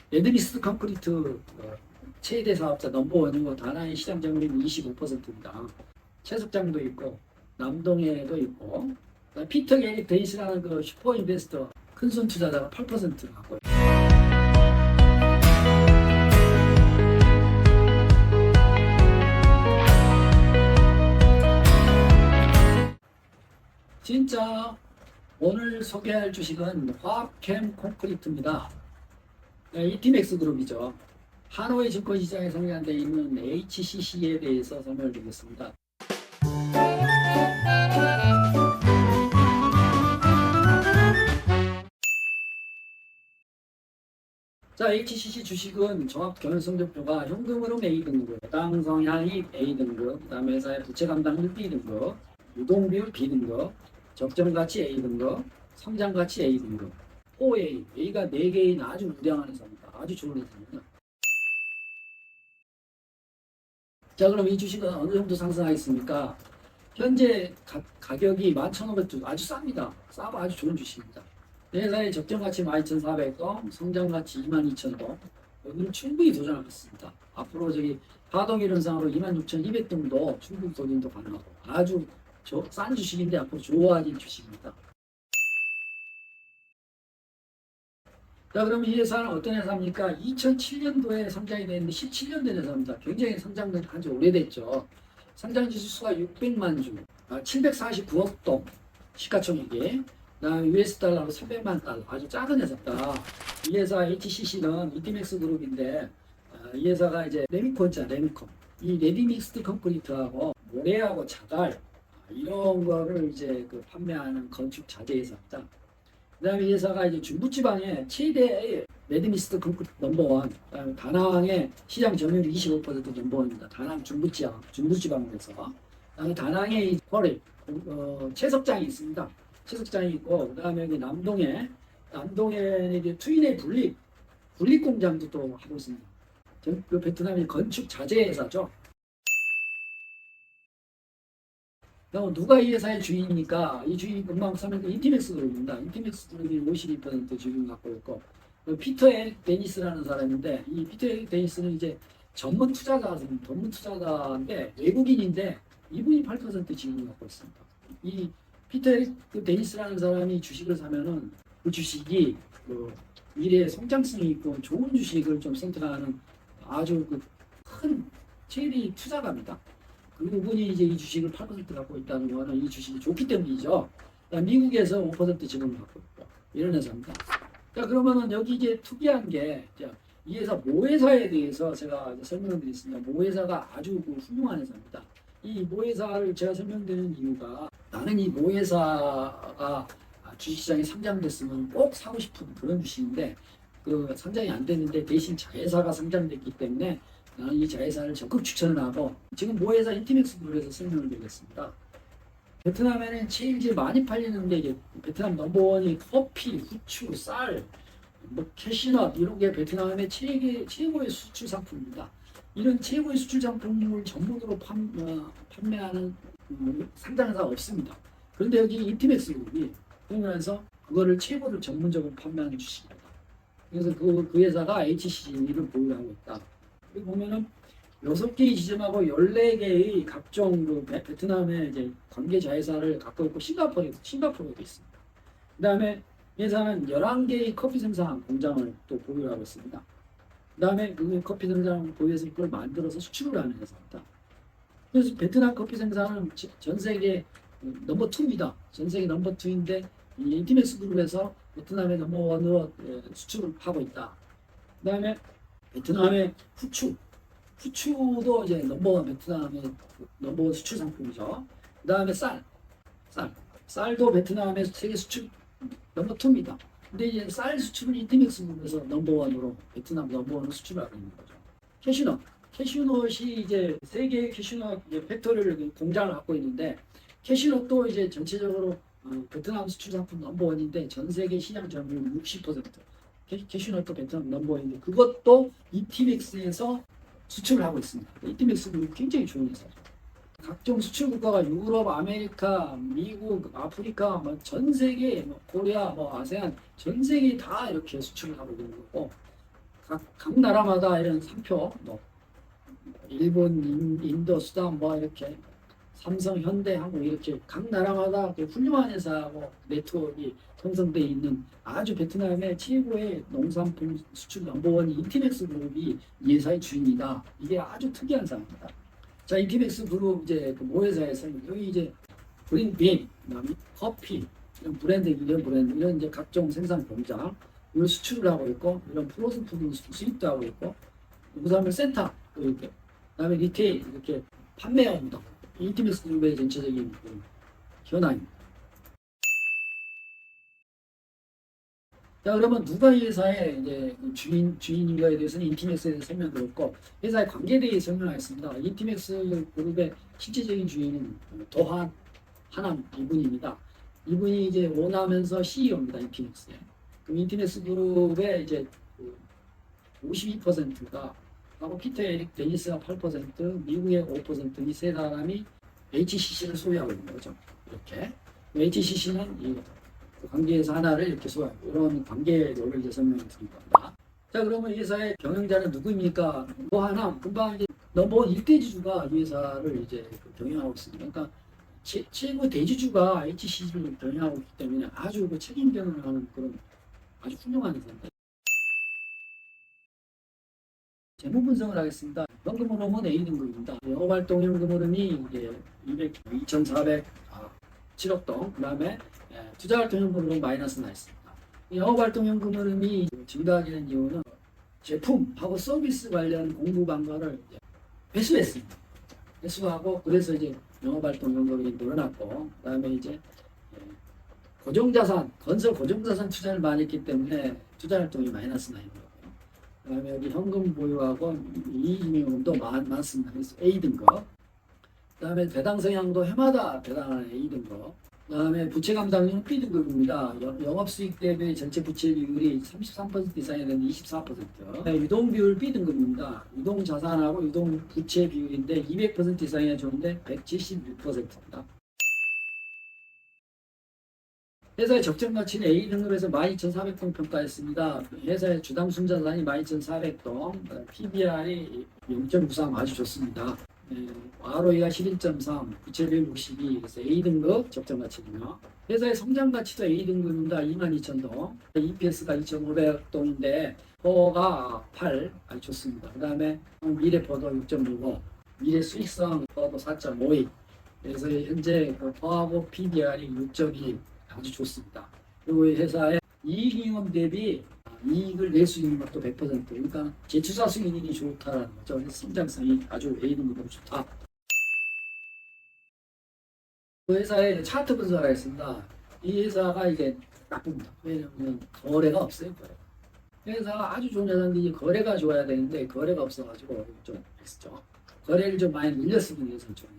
레드미스트 콘크리트 최대 사업자 넘버원이고 다나의 시장 점유율이 25%입니다. 채석장도 있고 남동에도 있고 피터 게리 데이스라는 그 슈퍼 인베스터 큰손 투자자가 8%를 갖고 있고 진짜 오늘 소개할 주식은 화학캠 콘크리트입니다. 이티맥스 그룹이죠. 하노이 증권시장에 상장되어 있는 HCC에 대해서 설명을 드리겠습니다. 자, HCC 주식은 종합 경영성적표가 현금흐름 A등급, 배당 성향이 A등급, 그 다음에 회사의 부채 감당률 B등급, 유동비율 B등급, 적정가치 A등급, 성장가치 A등급, OA, A가 4개인 아주 우량한 회사입니다. 아주 좋은 회사입니다. 자, 그럼 이 주식은 어느 정도 상승하겠습니까? 현재 가격이 11,500주, 아주 쌉니다. 싸고 아주 좋은 주식입니다. 회사의 적정가치 12,400원, 성장가치 22,000원, 여기는 충분히 도전하겠습니다. 앞으로 파동 이론상으로 26,200원도 충분히 도전도 가능하고 아주 싼 주식인데 앞으로 좋아질 주식입니다. 자, 그럼 이 회사는 어떤 회사입니까? 2007년도에 상장이 됐는데 17년 된 회사입니다. 굉장히 상장된 지 오래됐죠. 상장 지수가 600만 주, 749억 동 시가총액이, 그다음에 US 달러로 300만 달러, 아주 작은 회사다. 이 회사 HCC는 이티맥스 그룹인데 이 회사가 이제 레미콘자, 레미콘, 이 레디믹스드 콘크리트하고 모래하고 자갈 이런 거를 이제 판매하는 건축 자재 회사입니다. 그다음에 이 회사가 이제 중부지방의 최대 레드미스트 콘크리트 넘버원, 그다음에 다낭의 시장 점유율 25% 넘버원입니다. 다낭 중부지방에서. 그다음에 다낭에 이 쿼리 채석장이 있습니다. 채석장이 있고, 그다음에 여기 남동에 이제 트윈의 분립 공장도 또 하고 있습니다. 그 베트남의 건축 자재 회사죠. 누가 이 회사의 주인입니까? 이 주인이 금방 설명드린 인티맥스 그룹입니다. 인티맥스 그룹이 52% 주식을 갖고 있고, 피터 데니스라는 사람인데, 이 피터 데니스는 이제 전문 투자자인데 외국인인데 이분이 8% 지분을 갖고 있습니다. 이 피터 데니스라는 사람이 주식을 사면은 그 주식이 미래에 성장성이 있고 좋은 주식을 좀 선택하는 아주 큰 체리 투자가입니다. 그분이 이제 이 주식을 8% 갖고 있다는 거는 이 주식이 좋기 때문이죠. 미국에서 5% 지분을 갖고 있고 이런 회사입니다. 자, 그러면은 여기 이제 특이한 게 이 회사 모회사에 대해서 제가 설명을 드리겠습니다. 모회사가 아주 훌륭한 회사입니다. 이 모회사를 제가 설명드리는 이유가 나는 이 모회사가 주식시장에 상장됐으면 꼭 사고 싶은 그런 주식인데 상장이 안 됐는데 대신 자회사가 상장됐기 때문에 나는 이 자회사를 적극 추천을 하고 지금 모회사 인티맥스 그룹에서 설명을 드리겠습니다. 베트남에는 제일 많이 팔리는데 이제 베트남 넘버원이 커피, 후추, 쌀, 캐시넛 이런 게 베트남의 최고의 수출 상품입니다. 이런 최고의 수출 상품을 전문으로 판매하는 상장사가 없습니다. 그런데 여기 인티맥스 그룹이 그러면서 그거를 최고를 전문적으로 판매하는 주식입니다. 그래서 그 회사가 HCC를 보유하고 있다. 여기 보면은 6개의 지점하고 14개의 각종 베트남의 이제 관계 자회사를 갖고 있고 싱가포르에도 있습니다. 그 다음에 이 회사는 11개의 커피 생산 공장을 또 보유하고 있습니다. 그 다음에 그 커피 생산 보유해서 그걸 만들어서 수출을 하는 회사입니다. 그래서 베트남 커피 생산은 전 세계 넘버 2입니다. 전 세계 넘버 2인데 이 인티맥스 그룹에서 베트남의 넘버 1으로 수출을 하고 있다. 그 다음에 베트남의 후추도 이제 넘버원 베트남의 넘버원 수출 상품이죠. 그 다음에 쌀도 베트남의 세계 수출 넘버 2입니다. 근데 이제 쌀 수출은 인티맥스 그룹에서 넘버원으로 베트남 넘버원으로 수출하고 있는 거죠. 캐슈넛이 이제 세계 캐슈넛 팩토리를 공장을 갖고 있는데 캐슈넛도 이제 전체적으로 베트남 수출 상품 넘버원인데 전 세계 시장 점유율 60%. 캐슈넛도 베트남 넘버원인데 그것도 이티맥스에서 수출을 하고 있습니다. 이티맥스 그룹 굉장히 좋은 회사죠. 각종 수출 국가가 유럽, 아메리카, 미국, 아프리카, 전 세계, 코리아, 아세안 전 세계 다 이렇게 수출을 하고 있는 거고 각 나라마다 이런 상표, 뭐 일본, 인도, 수단 뭐 이렇게 삼성, 현대, 한국 이렇게 각 나라마다 그 훌륭한 회사하고 네트워크가 형성되어 있는 아주 베트남의 최고의 농산품 수출 넘버원 인티맥스 그룹이 이 회사의 주인이다. 이게 아주 특이한 사항입니다. 자, 인티맥스 그룹 이제 그 모회사에서 여기 이제 그린빈, 그다음에 커피, 이런 브랜드, 이런 브랜드, 이런 이제 각종 생산 공장, 이런 수출을 하고 있고, 이런 프로즌 푸드 수입도 하고 있고, 그다음에 센터, 또 이렇게, 그다음에 리테일 이렇게 판매원도 인티맥스 그룹의 전체적인 그 현황입니다. 자, 그러면 누가 이 회사의 이제 그 주인인가에 대해서는 인티맥스에 대해서 설명드렸고, 회사의 관계에 대해서 설명하겠습니다. 인티맥스 그룹의 실질적인 주인은 도한 하남 이분입니다. 이분이 이제 오나면서 CEO입니다. 인티맥스의. 그 인티맥스 그룹의 이제 52%가 하고 피터 에릭 데니스가 8%, 미국의 5%이 세 사람이 HCC를 소유하고 있는 거죠. 이렇게 HCC는 이 관계에서 하나를 이렇게 소유하고 이런 관계를 이제 설명을 드린 겁니다. 자, 그러면 이 회사의 경영자는 누구입니까? 뭐 하나 금방 이제 넘버원 일대주주가 이 회사를 이제 경영하고 있습니다. 그러니까 최고 대주주가 HCC를 경영하고 있기 때문에 아주 그 책임 경영을 하는 그런 아주 훌륭한 회사입니다. 재무 분석을 하겠습니다. 현금 흐름은 A등급입니다. 영업활동 현금 흐름이 이제 2,407억 동, 그 다음에 투자활동 현금 흐름 마이너스 나 있습니다. 영업활동 현금 흐름이 증가하게 된 이유는 제품하고 서비스 관련 공부 방가를 회수했습니다. 회수하고 그래서 이제 영업활동 현금이 늘어났고, 그 다음에 이제 고정자산, 건설 고정자산 투자를 많이 했기 때문에 투자활동이 마이너스 나 있는 거고요. 그 다음에 여기 현금 보유하고 이익잉여금도 많습니다. 그래서 A등급. 그 다음에 배당 성향도 해마다 배당하는 A등급. 그 다음에 부채 감당률은 B등급입니다. 영업수익 대비 전체 부채 비율이 33% 이상이 되는 24%. 네, 유동 비율 B등급입니다. 유동 자산하고 유동 부채 비율인데 200% 이상이 좋은데 176%입니다. 회사의 적정 가치는 A등급에서 12,400동 평가했습니다. 회사의 주당 순자산이 12,400동, PBR이 0.93 아주 좋습니다. ROE가 11.3, 부채비율 62, 그래서 A등급 적정 가치군요. 회사의 성장 가치도 A등급입니다. 22,000동, EPS가 2,500동인데 퍼가 8, 아주 좋습니다. 그 다음에 미래퍼도 6.65, 미래 수익성 퍼도 4.52, 그래서 현재 퍼하고 PBR이 6.2, 아주 좋습니다. 그리고 회사의 이익잉여 대비 이익을 낼 수 있는 것도 100%, 그러니까 재투자 수익률이 좋다라는 거죠. 그래서 성장성이 아주 A등급으로 좋다. 그 회사의 차트 분석을 했습니다. 이 회사가 이게 나쁩니다. 왜냐하면 거래가 없어요. 회사가 아주 좋은 회사인데 이제 거래가 좋아야 되는데 거래가 없어가지고 좀 했죠. 거래를 좀 많이 늘렸으면 해서 좀.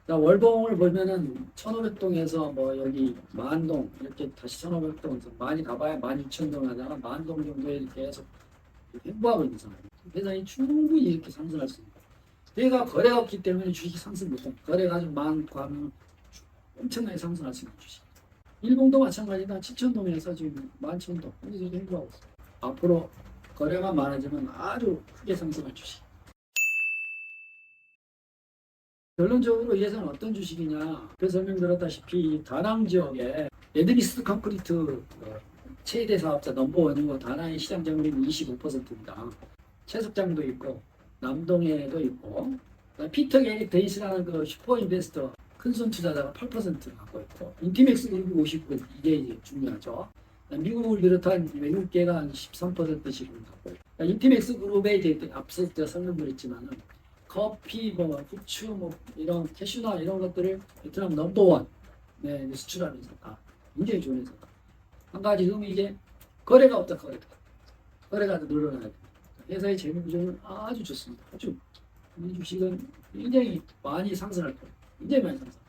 자, 월봉을 보면은 1,500동에서 뭐 여기 만동 이렇게 다시 1,500동 많이 가봐야 12,000동 하다가 만동 정도에 계속 횡보하고 있는 상황입니다. 회사에 충분히 이렇게 상승할 수 있습니다. 회사가 거래가 없기 때문에 주식이 상승 못합니다. 거래가 좀 많고 하면 엄청나게 상승할 수 있는 주식. 일봉도 마찬가지다. 7,000동에서 지금 11,000동 여기서 횡보하고 있습니다. 앞으로 거래가 많아지면 아주 크게 상승할 주식. 결론적으로 이 회사는 어떤 주식이냐. 앞에 설명드렸다시피 다낭 지역에 레드리스트 콘크리트 최대 사업자 넘버원이고 다낭의 시장 점유율이 25%입니다. 채석장도 있고 남동에도 있고 피터 게리 데이스라는 그 슈퍼 인베스터 큰손 투자자가 8% 갖고 있고 인티맥스 그룹이 59%, 이게 이제 중요하죠. 미국을 비롯한 외국계가 한 13%씩을 갖고 있고 인티맥스 그룹에 이제 앞서 제가 설명드렸지만은 커피, 뭐 후추, 뭐 이런 캐슈나 이런 것들을 베트남 넘버원 수출하는 회사다. 굉장히 좋은 회사다. 한 가지 흠이 이제 거래가 없다. 거래가 늘어나야 돼. 회사의 재무 구조는 아주 좋습니다. 아주 이 주식은 굉장히 많이 상승할 거예요. 굉장히 많이 상승.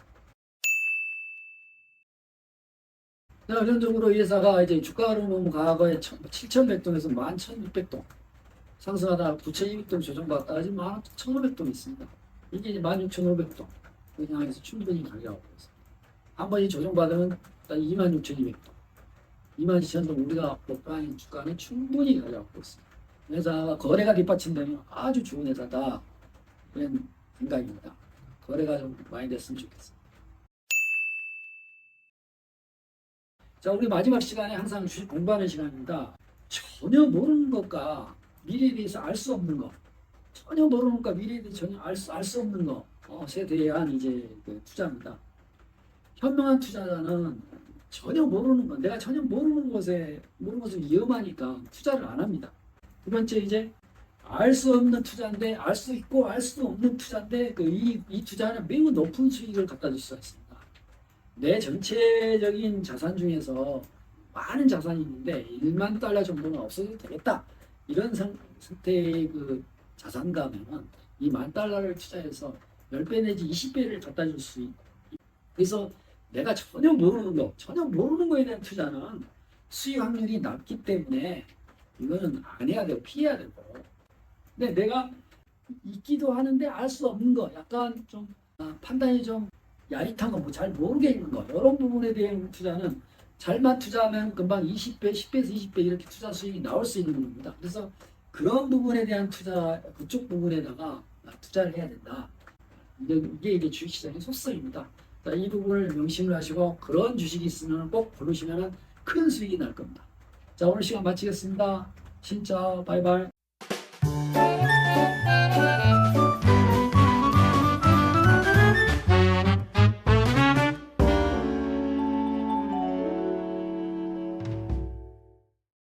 결론적으로 이 회사가 이제 주가 흐름은 과거에 7,100동에서 11,600동. 상승하다 부채 200동 조정받다가 지금 1,500동 있습니다. 이게 이제 16,500동 그 상황에서 충분히 가격하고 있습니다. 한 번이 조정받으면 26,200동, 22,000동 우리가 목표하는 주가는 충분히 가격하고 있습니다. 회사가 거래가 뒷받침되면 아주 좋은 회사다. 그런 생각입니다. 거래가 좀 많이 됐으면 좋겠어요. 자, 우리 마지막 시간에 항상 주식 공부하는 시간입니다. 전혀 모르는 것과 미래에 대해서 알 수 없는 것, 전혀 모르는 것과 미래에 대해서 전혀 알 수 없는 것에 대한 이제 그 투자입니다. 현명한 투자자는 전혀 모르는 것, 내가 전혀 모르는 것은 위험하니까 투자를 안 합니다. 두 번째 이제 알 수 없는 투자인데 알 수 있고 알 수 없는 투자인데 이 투자는 매우 높은 수익을 갖다 줄 수가 있습니다. 내 전체적인 자산 중에서 많은 자산이 있는데 1만 달러 정도는 없어도 되겠다. 이런 상태의 그 자산가면은 이 10,000,000달러를 투자해서 10배 내지 20배를 갖다 줄 수 있고. 그래서 내가 전혀 모르는 거에 대한 투자는 수익 확률이 낮기 때문에 이거는 안 해야 되고 피해야 되고. 근데 내가 있기도 하는데 알 수 없는 거, 약간 좀 판단이 좀 야릿한 거, 뭐 잘 모르겠는 거, 이런 부분에 대한 투자는 잘만 투자하면 금방 20배, 10배에서 20배 이렇게 투자 수익이 나올 수 있는 겁니다. 그래서 그런 부분에 대한 투자, 그쪽 부분에다가 투자를 해야 된다. 이게 주식시장의 속성입니다. 자, 이 부분을 명심을 하시고 그런 주식이 있으면 꼭 고르시면 큰 수익이 날 겁니다. 자, 오늘 시간 마치겠습니다. 진짜 바이바이.